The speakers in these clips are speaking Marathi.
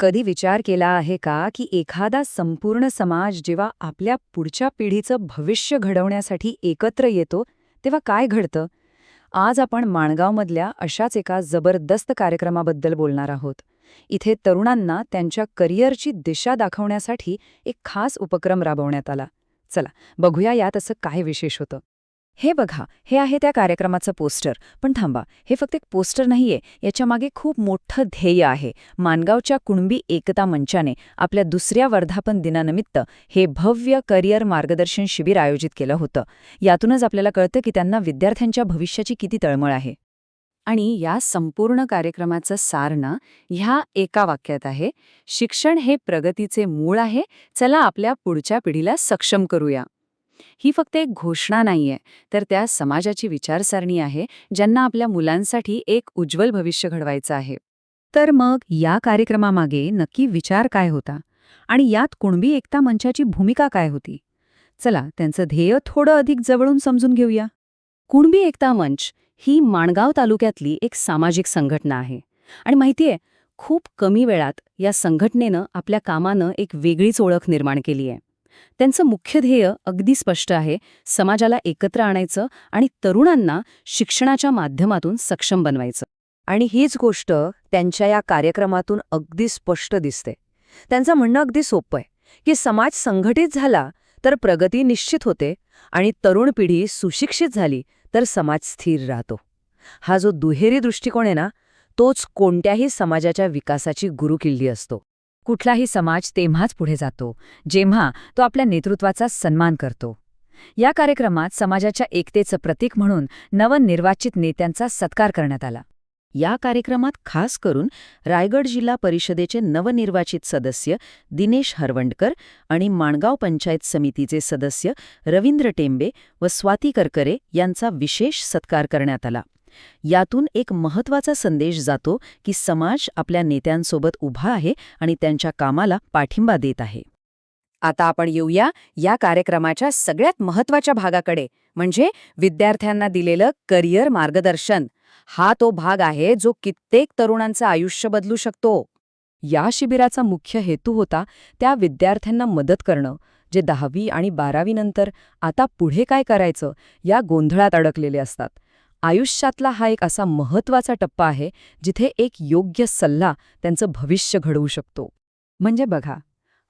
कधी विचार केला आहे का की एखादा संपूर्ण समाज जेव्हा आपल्या पुढच्या पिढीचं भविष्य घडवण्यासाठी एकत्र येतो तेव्हा काय घडतं? आज आपण माणगावमधल्या अशाच एका जबरदस्त कार्यक्रमाबद्दल बोलणार आहोत. इथे तरुणांना त्यांच्या करिअरची दिशा दाखवण्यासाठी एक खास उपक्रम राबवण्यात आला. चला बघूया यात असं काय विशेष होतं. हे बघा, हे आहे त्या कार्यक्रमाचं पोस्टर. पण थांबा, हे फक्त एक पोस्टर नाहीये, याच्यामागे खूप मोठं ध्येय आहे. माणगावच्या कुणबी एकता मंचाने आपल्या दुसऱ्या वर्धापन दिनानिमित्त हे भव्य करिअर मार्गदर्शन शिबिर आयोजित केलं होतं. यातूनच आपल्याला कळतं की त्यांना विद्यार्थ्यांच्या भविष्याची किती तळमळ आहे. आणि या संपूर्ण कार्यक्रमाचं सार ना ह्या एका वाक्यात आहे: शिक्षण हे प्रगतीचे मूळ आहे, चला आपल्या पुढच्या पिढीला सक्षम करूया. ही फक्त एक घोषणा नाहीये, तर त्या समाजाची विचारसरणी आहे ज्यांना आपल्या मुलांसाठी एक उज्ज्वल भविष्य घडवायचं आहे. तर मग या कार्यक्रमामागे नक्की विचार काय होता आणि यात कुणबी एकता मंचाची भूमिका काय होती? चला त्यांचं ध्येय थोडं अधिक जवळून समजून घेऊया. कुणबी एकता मंच ही माणगाव तालुक्यातली एक सामाजिक संघटना आहे. आणि माहितीये, खूप कमी वेळात या संघटनेनं आपल्या कामानं एक वेगळीच ओळख निर्माण केली आहे. त्यांचं मुख्य ध्येय अगदी स्पष्ट आहे: समाजाला एकत्र आणायचं आणि तरुणांना शिक्षणाच्या माध्यमातून सक्षम बनवायचं. आणि हीच गोष्ट त्यांच्या या कार्यक्रमातून अगदी स्पष्ट दिसते. त्यांचं म्हणणं अगदी सोपं आहे की समाज संघटित झाला तर प्रगती निश्चित होते आणि तरुण पिढी सुशिक्षित झाली तर समाज स्थिर राहतो. हा जो दुहेरी दृष्टिकोन आहे ना, तोच कोणत्याही समाजाच्या विकासाची गुरुकिल्ली असतो. कुठलाही समाज तेव्हाच पुढे जातो जेव्हा तो आपल्या नेतृत्वाचा सन्मान करतो. या कार्यक्रमात समाजाच्या एकतेचं प्रतीक म्हणून नवनिर्वाचित नेत्यांचा सत्कार करण्यात आला. या कार्यक्रमात खास करून रायगड जिल्हा परिषदेचे नवनिर्वाचित सदस्य दिनेश हरवंडकर आणि माणगाव पंचायत समितीचे सदस्य रवींद्र टेंबे व स्वाती करकरे यांचा विशेष सत्कार करण्यात आला. यातून एक महत्त्वाचा संदेश जातो की समाज आपल्या नेत्यांसोबत उभा आहे आणि त्यांच्या कामाला पाठिंबा देत आहे. आता आपण येऊया या कार्यक्रमाच्या सगळ्यात महत्त्वाच्या भागाकडे, म्हणजे विद्यार्थ्यांना दिलेलं करिअर मार्गदर्शन. हा तो भाग आहे जो कित्येक तरुणांचं आयुष्य बदलू शकतो. या शिबिराचा मुख्य हेतू होता त्या विद्यार्थ्यांना मदत करणं जे 10वी आणि 12वी नंतर आता पुढे काय करायचं या गोंधळात अडकलेले असतात. आयुष्यातला हा एक असा महत्त्वाचा टप्पा आहे जिथे एक योग्य सल्ला त्यांचं भविष्य घडवू शकतो. म्हणजे बघा,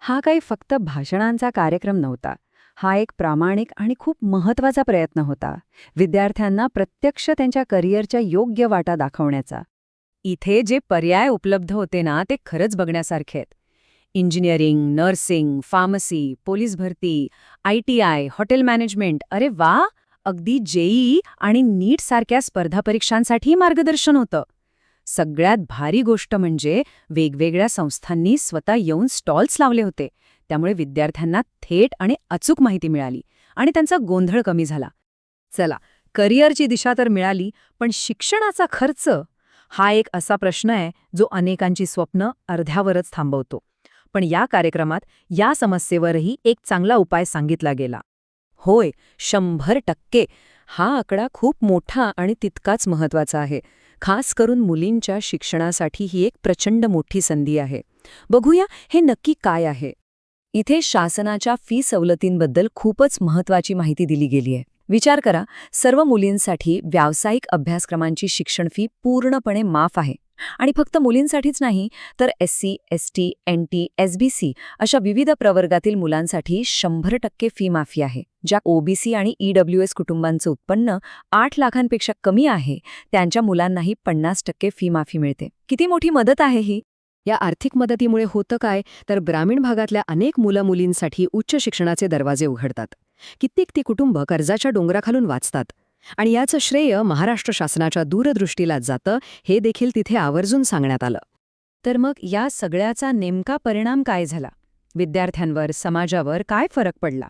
हा काही फक्त भाषणांचा कार्यक्रम नव्हता. हा एक प्रामाणिक आणि खूप महत्त्वाचा प्रयत्न होता विद्यार्थ्यांना प्रत्यक्ष त्यांच्या करिअरच्या योग्य वाटा दाखवण्याचा. इथे जे पर्याय उपलब्ध होते ना, ते खरंच बघण्यासारखे आहेत. इंजिनिअरिंग, नर्सिंग, फार्मसी, पोलीस भरती, ITI, हॉटेल मॅनेजमेंट, अरे वा, अगदी JEE आणि नीट सारख्या स्पर्धा परीक्षांसाठी मार्गदर्शन होतं. सगळ्यात भारी गोष्ट म्हणजे वेगवेगळ्या संस्थांनी स्वतः येऊन स्टॉल्स लावले होते. त्यामुळे विद्यार्थ्यांना थेट आणि अचूक माहिती मिळाली आणि त्यांचा गोंधळ कमी झाला. चला, करिअरची दिशा तर मिळाली, पण शिक्षणाचा खर्च हा एक असा प्रश्न आहे जो अनेकांची स्वप्न अर्ध्यावरच थांबवतो. पण या कार्यक्रमात या समस्येवरही एक चांगला उपाय सांगितला गेला. होय, 100%. हा आकडा खूप मोठा आणि तितकाच महत्त्वाचा आहे. खास करून मुलींच्या शिक्षणासाठी ही एक प्रचंड मोठी संधी आहे. बघूया हे नक्की काय आहे. इथे शासनाच्या फी सवलतींबद्दल खूपच महत्त्वाची माहिती दिली गेली आहे. विचार करा, सर्व मुलींसाठी व्यावसायिक अभ्यासक्रमांची शिक्षण फी पूर्णपणे माफ आहे. आणि फक्त मुलींसाठीच नाही, तर SC, ST, NT, SBC अशा विविध प्रवर्गातील मुलांसाठी 100% फी माफी आहे. ज्या OBC आणि EWS कुटुंबांचं उत्पन्न 8 लाखांपेक्षा कमी आहे, त्यांच्या मुलांनाही 50% फी माफी मिळते. किती मोठी मदत आहे ही! या आर्थिक मदतीमुळे होतं काय, तर ग्रामीण भागातल्या अनेक मुलं-मुलींसाठी उच्च शिक्षणाचे दरवाजे उघडतात. कित्येक ती कुटुंब कर्जाच्या डोंगराखालून वाचतात. आणि याचं श्रेय महाराष्ट्र शासनाच्या दूरदृष्टीला जातं, हे देखील तिथे आवर्जून सांगण्यात आलं. तर मग या सगळ्याचा नेमका परिणाम काय झाला? विद्यार्थ्यांवर, समाजावर काय फरक पडला?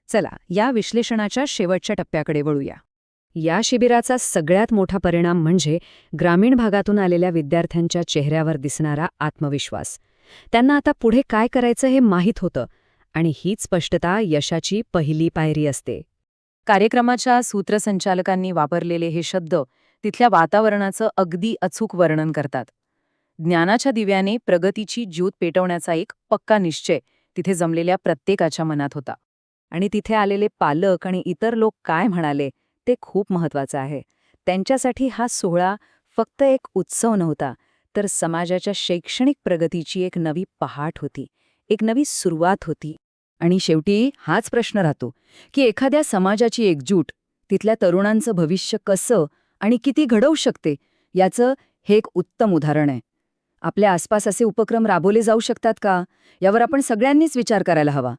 चला, या विश्लेषणाच्या शेवटच्या टप्प्याकडे वळूया. या शिबिराचा सगळ्यात मोठा परिणाम म्हणजे ग्रामीण भागातून आलेल्या विद्यार्थ्यांच्या चेहऱ्यावर दिसणारा आत्मविश्वास. त्यांना आता पुढे काय करायचं हे माहीत होतं, आणि हीच स्पष्टता यशाची पहिली पायरी असते. कार्यक्रमाच्या सूत्रसंचालकांनी वापरलेले हे शब्द तिथल्या वातावरणाचं अगदी अचूक वर्णन करतात. ज्ञानाच्या दिव्याने प्रगतीची ज्योत पेटवण्याचा एक पक्का निश्चय तिथे जमलेल्या प्रत्येकाच्या मनात होता. आणि तिथे आलेले पालक आणि इतर लोक काय म्हणाले ते खूप महत्वाचं आहे. त्यांच्यासाठी हा सोहळा फक्त एक उत्सव नव्हता, तर समाजाच्या शैक्षणिक प्रगतीची एक नवी पहाट होती, एक नवी सुरुवात होती. आणि शेवटी हाच प्रश्न राहतो की एखाद्या समाजाची एकजूट तिथल्या तरुणांचं भविष्य कसं आणि किती घडवू शकते याचं हे एक उत्तम उदाहरण आहे. आपल्या आसपास असे उपक्रम राबवले जाऊ शकतात का, यावर आपण सगळ्यांनीच विचार करायला हवा.